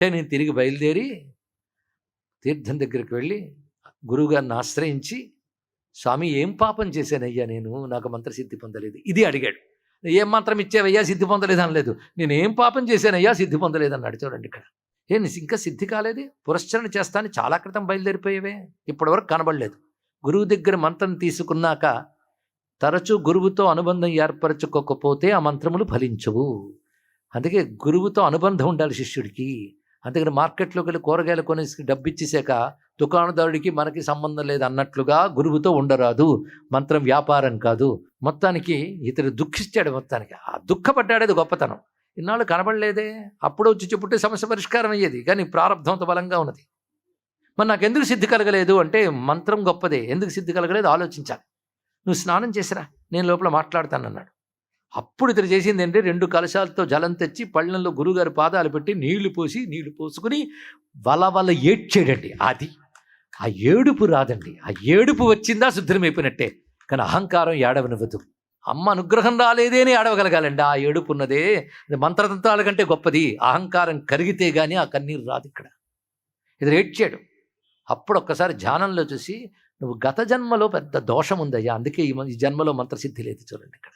నేను తిరిగి బయలుదేరి తీర్థం దగ్గరికి వెళ్ళి గురువుగారిని ఆశ్రయించి, స్వామి ఏం పాపం చేశానయ్యా నేను, నాకు మంత్రసిద్ధి పొందలేదు, ఇది అడిగాడు. ఏం మంత్రం ఇచ్చావయ్యా సిద్ధి పొందలేదు అనలేదు, నేను ఏం పాపం చేశానయ్యా సిద్ధి పొందలేదు అన్నాడు. చూడండి ఇక్కడ ఇంకా సిద్ధి కాలేదు, పురస్చరణ చేస్తాను చాలా క్రితం బయలుదేరిపోయేవే, ఇప్పటివరకు కనబడలేదు. గురువు దగ్గర మంత్రం తీసుకున్నాక తరచూ గురువుతో అనుబంధం ఏర్పరచుకోకపోతే ఆ మంత్రములు ఫలించవు. అందుకే గురువుతో అనుబంధం ఉండాలి శిష్యుడికి. అందుకని మార్కెట్లోకి వెళ్ళి కూరగాయలు కొనేసి డబ్బు ఇచ్చేసాక దుకాణదారుడికి మనకి సంబంధం లేదు అన్నట్లుగా గురువుతో ఉండరాదు. మంత్రం వ్యాపారం కాదు. మొత్తానికి ఇతడు దుఃఖిస్తాడు, మొత్తానికి ఆ దుఃఖపడ్డాడేది గొప్పతనం. ఇన్నాళ్ళు కనబడలేదే, అప్పుడు వచ్చి చెప్పుంటే సమస్య పరిష్కారం అయ్యేది. కానీ ప్రారంభంతో బలంగా ఉన్నది. మరి నాకు ఎందుకు సిద్ధి కలగలేదు అంటే మంత్రం గొప్పదే, ఎందుకు సిద్ధి కలగలేదు ఆలోచించాలి. నువ్వు స్నానం చేసిరా, నేను లోపల మాట్లాడతానన్నాడు. అప్పుడు ఇతడు చేసింది ఏంటంటే 2 కలశాలతో జలం తెచ్చి పళ్ళల్లో గురువుగారి పాదాలు పెట్టి నీళ్లు పోసుకుని వలవల ఏడ్చాడండి. అది ఆ ఏడుపు రాదండి, ఆ ఏడుపు వచ్చిందా శుద్ధమైపోయినట్టే. కానీ అహంకారం ఏడవనివ్వదు. అమ్మ అనుగ్రహం రాలేదేనే ఏడవగలగాలండి. ఆ ఏడుపు ఉన్నదే మంత్రతంత్రాల కంటే గొప్పది. అహంకారం కరిగితే గానీ ఆ కన్నీరు రాదు. ఇక్కడ ఇతడు ఏడ్చాడు. అప్పుడు ఒక్కసారి ధ్యానంలో చూసి, నువ్వు గత జన్మలో పెద్ద దోషం ఉందయ్యా, అందుకే ఈ జన్మలో మంత్రసిద్ధి లేదు. చూడండి ఇక్కడ